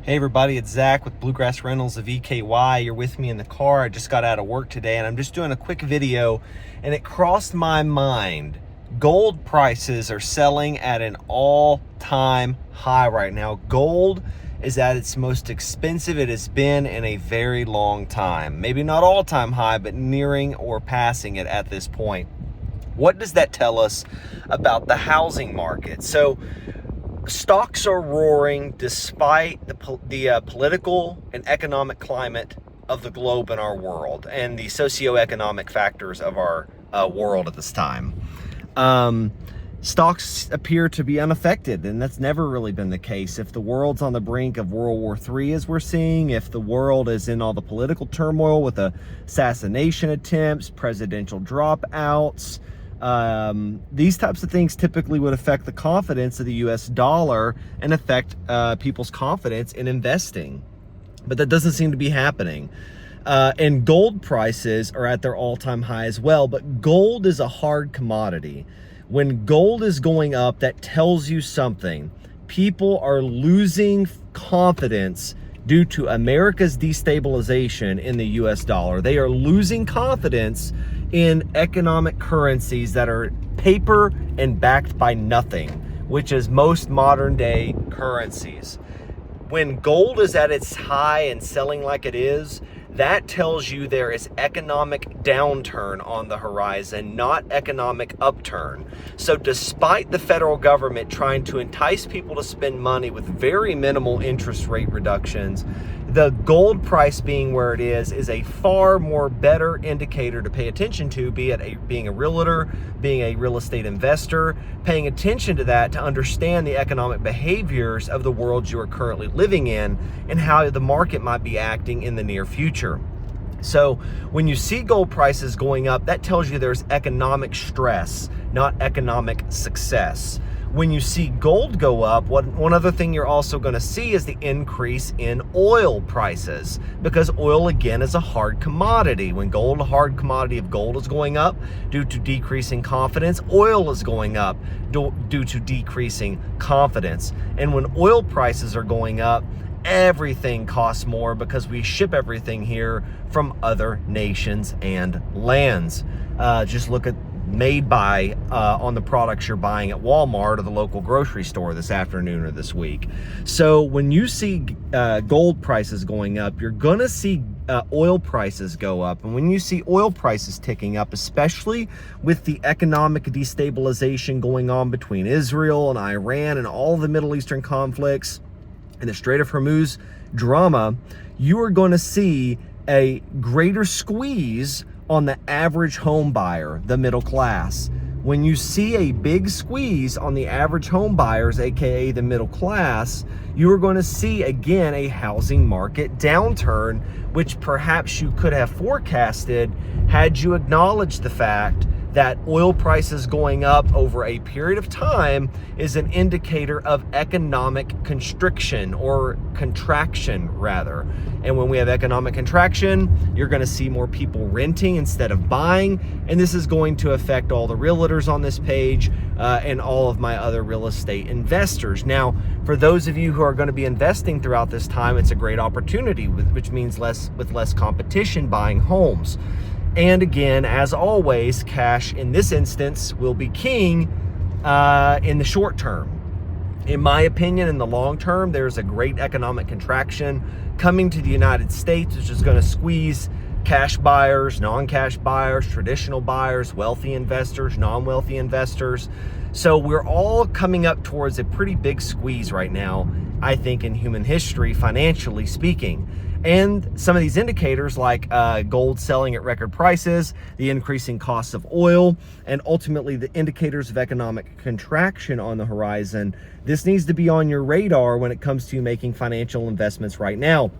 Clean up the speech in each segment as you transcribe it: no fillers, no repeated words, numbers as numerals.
Hey everybody, it's Zach with Bluegrass Rentals of EKY. You're with me in the car. I just got out of work today and I'm just doing a quick video, and it crossed my mind. Gold prices are selling at an all-time high right now. Gold is at its most expensive it has been in a very long time. Maybe not all-time high, but nearing or passing it at this point. What does that tell us about the housing market? So stocks are roaring despite the political and economic climate of the globe and our world, and the socioeconomic factors of our world at this time. Stocks appear to be unaffected, and that's never really been the case. If the world's on the brink of World War III, as we're seeing, if the world is in all the political turmoil with assassination attempts, presidential dropouts, these types of things typically would affect the confidence of the US dollar and affect people's confidence in investing. But that doesn't seem to be happening. And gold prices are at their all-time high as well, but gold is a hard commodity. When gold is going up, that tells you something. People are losing confidence due to America's destabilization in the US dollar. They are losing confidence in economic currencies that are paper and backed by nothing, which is most modern day currencies. When gold is at its high and selling like it is, that tells you there is economic downturn on the horizon, not economic upturn. So despite the federal government trying to entice people to spend money with very minimal interest rate reductions, the gold price being where it is a far more better indicator to pay attention to, be it being a realtor, being a real estate investor, paying attention to that to understand the economic behaviors of the world you are currently living in and how the market might be acting in the near future. So when you see gold prices going up, that tells you there's economic stress, not economic success. When you see gold go up, one other thing you're also going to see is the increase in oil prices, because oil again is a hard commodity. When a hard commodity of gold is going up due to decreasing confidence, oil is going up due to decreasing confidence. And when oil prices are going up, everything costs more because we ship everything here from other nations and lands. Just look at made by on the products you're buying at Walmart or the local grocery store this afternoon or this week. So when you see gold prices going up, you're gonna see oil prices go up. And when you see oil prices ticking up, especially with the economic destabilization going on between Israel and Iran and all the Middle Eastern conflicts and the Strait of Hormuz drama, you are going to see a greater squeeze on the average home buyer, the middle class. When you see a big squeeze on the average home buyers, aka the middle class, you are going to see again a housing market downturn, which perhaps you could have forecasted had you acknowledged the fact that oil prices going up over a period of time is an indicator of economic constriction, or contraction rather. And when we have economic contraction, you're going to see more people renting instead of buying, and this is going to affect all the realtors on this page and all of my other real estate investors. Now, for those of you who are going to be investing throughout this time, it's a great opportunity, which means with less competition buying homes. And again, as always, cash in this instance will be king in the short term. In my opinion, in the long term, there's a great economic contraction coming to the United States, which is going to squeeze cash buyers, non-cash buyers, traditional buyers, wealthy investors, non-wealthy investors. So we're all coming up towards a pretty big squeeze right now, I think, in human history, financially speaking. And some of these indicators like gold selling at record prices, the increasing costs of oil, and ultimately the indicators of economic contraction on the horizon, this needs to be on your radar when it comes to making financial investments right now.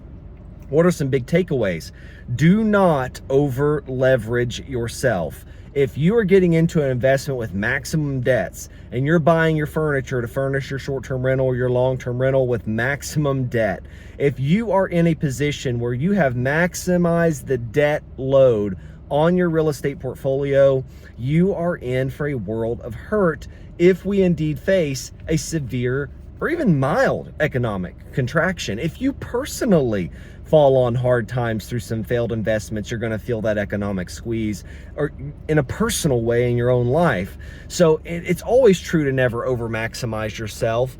What are some big takeaways? Do not over leverage yourself. If you are getting into an investment with maximum debts and you're buying your furniture to furnish your short-term rental or your long-term rental with maximum debt, if you are in a position where you have maximized the debt load on your real estate portfolio, you are in for a world of hurt if we indeed face a severe or even mild economic contraction. If you personally fall on hard times through some failed investments, you're going to feel that economic squeeze, or in a personal way in your own life. So it's always true to never over maximize yourself.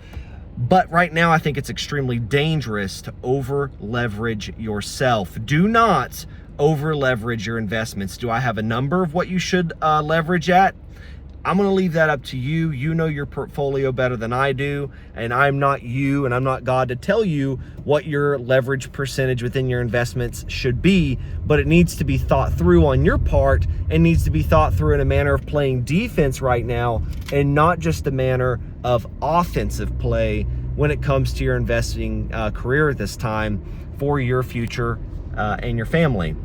But right now, I think it's extremely dangerous to over leverage yourself. Do not over leverage your investments. Do I have a number of what you should leverage at? I'm going to leave that up to you. You know your portfolio better than I do, and I'm not you and I'm not God to tell you what your leverage percentage within your investments should be, but it needs to be thought through on your part, and needs to be thought through in a manner of playing defense right now, and not just a manner of offensive play when it comes to your investing career at this time for your future and your family.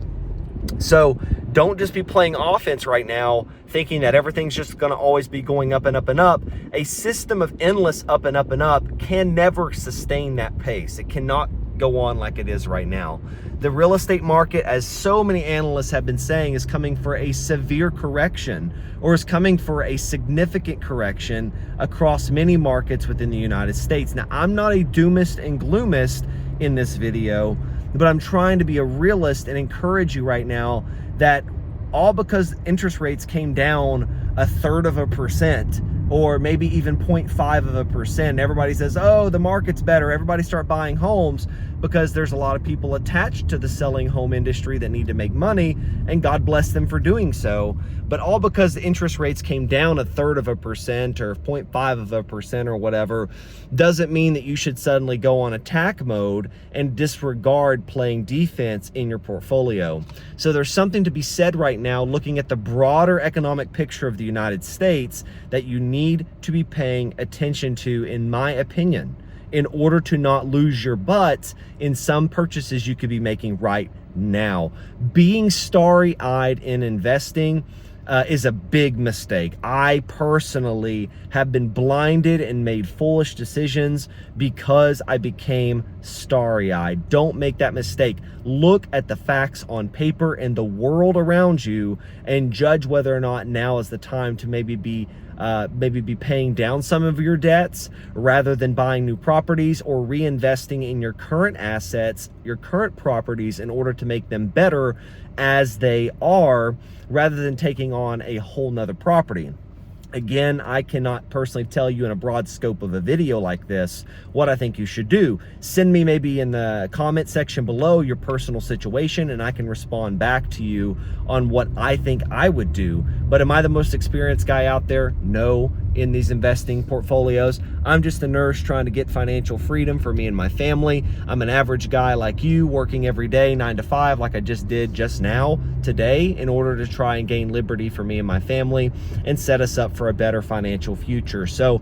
So don't just be playing offense right now, thinking that everything's just going to always be going up and up and up. A system of endless up and up and up can never sustain that pace. It cannot go on like it is right now. The real estate market, as so many analysts have been saying, is coming for a severe correction, or is coming for a significant correction across many markets within the United States. Now, I'm not a doomist and gloomist in this video, but I'm trying to be a realist and encourage you right now that all because interest rates came down 1/3%, or maybe even 0.5%, everybody says, oh, the market's better, everybody start buying homes, because there's a lot of people attached to the selling home industry that need to make money, and God bless them for doing so. But all because the interest rates came down 1/3% or 0.5% or whatever, doesn't mean that you should suddenly go on attack mode and disregard playing defense in your portfolio. So there's something to be said right now, looking at the broader economic picture of the United States, that you need to be paying attention to, in my opinion, in order to not lose your butts in some purchases you could be making right now. Being starry-eyed in investing is a big mistake. I personally have been blinded and made foolish decisions because I became starry-eyed. Don't make that mistake. Look at the facts on paper and the world around you, and judge whether or not now is the time to maybe be paying down some of your debts rather than buying new properties, or reinvesting in your current assets, your current properties, in order to make them better as they are, rather than taking on a whole nother property. Again, I cannot personally tell you in a broad scope of a video like this what I think you should do. Send me maybe in the comment section below your personal situation, and I can respond back to you on what I think I would do. But am I the most experienced guy out there? No, in these investing portfolios. I'm just a nurse trying to get financial freedom for me and my family. I'm an average guy like you, working every day 9 to 5 like I just did just now today, in order to try and gain liberty for me and my family and set us up for a better financial future. So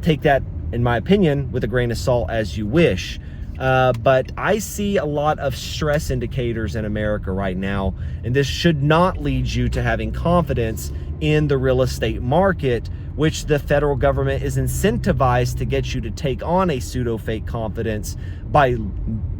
take that, in my opinion, with a grain of salt as you wish. But I see a lot of stress indicators in America right now, and this should not lead you to having confidence in the real estate market, which the federal government is incentivized to get you to take on a pseudo-fake confidence by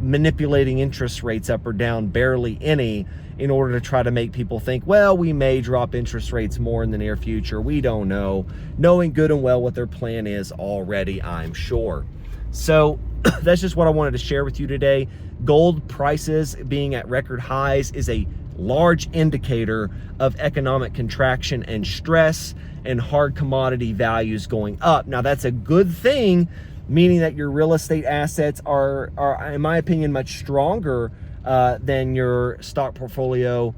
manipulating interest rates up or down barely any, in order to try to make people think, well, we may drop interest rates more in the near future. We don't know, knowing good and well what their plan is already, I'm sure. So that's just what I wanted to share with you today. Gold prices being at record highs is a large indicator of economic contraction and stress, and hard commodity values going up. Now, that's a good thing, meaning that your real estate assets are in my opinion, much stronger than your stock portfolio,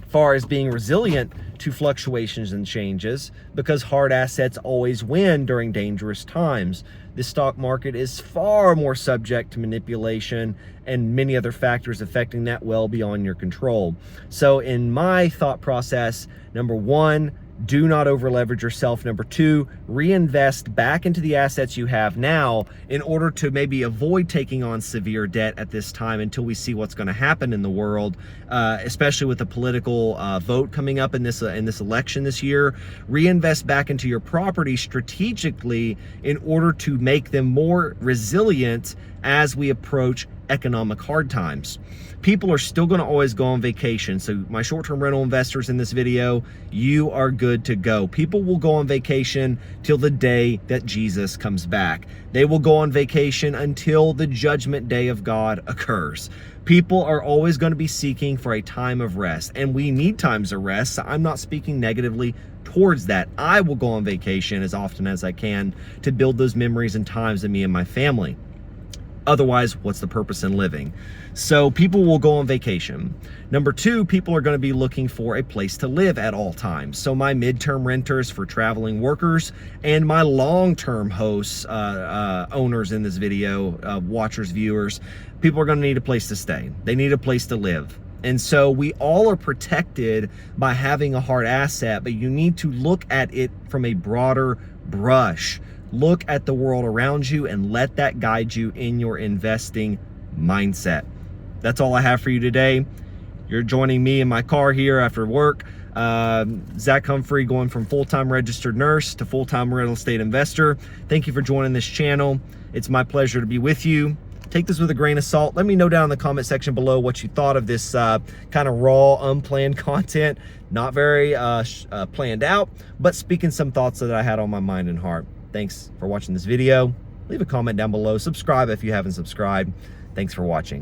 far as being resilient to fluctuations and changes, because hard assets always win during dangerous times. The stock market is far more subject to manipulation and many other factors affecting that well beyond your control. So in my thought process, number one, do not over leverage yourself. Number two, reinvest back into the assets you have now, in order to maybe avoid taking on severe debt at this time until we see what's going to happen in the world, especially with the political vote coming up in this election this year. Reinvest back into your property strategically in order to make them more resilient as we approach economic hard times. People are still going to always go on vacation. So my short-term rental investors in this video, you are good to go. People will go on vacation till the day that Jesus comes back. They will go on vacation until the judgment day of God occurs. People are always going to be seeking for a time of rest, and we need times of rest. So I'm not speaking negatively towards that. I will go on vacation as often as I can to build those memories and times of me and my family. Otherwise, what's the purpose in living? So people will go on vacation. Number two, people are going to be looking for a place to live at all times. So my midterm renters for traveling workers and my long-term hosts, owners in this video, watchers, viewers, people are going to need a place to stay. They need a place to live. And so we all are protected by having a hard asset, but you need to look at it from a broader brush. Look at the world around you and let that guide you in your investing mindset. That's all I have for you today. You're joining me in my car here after work. Zach Humphrey, going from full-time registered nurse to full-time real estate investor. Thank you for joining this channel. It's my pleasure to be with you. Take this with a grain of salt. Let me know down in the comment section below what you thought of this kind of raw, unplanned content. Not very planned out, but speaking some thoughts that I had on my mind and heart. Thanks for watching this video. Leave a comment down below. Subscribe if you haven't subscribed. Thanks for watching.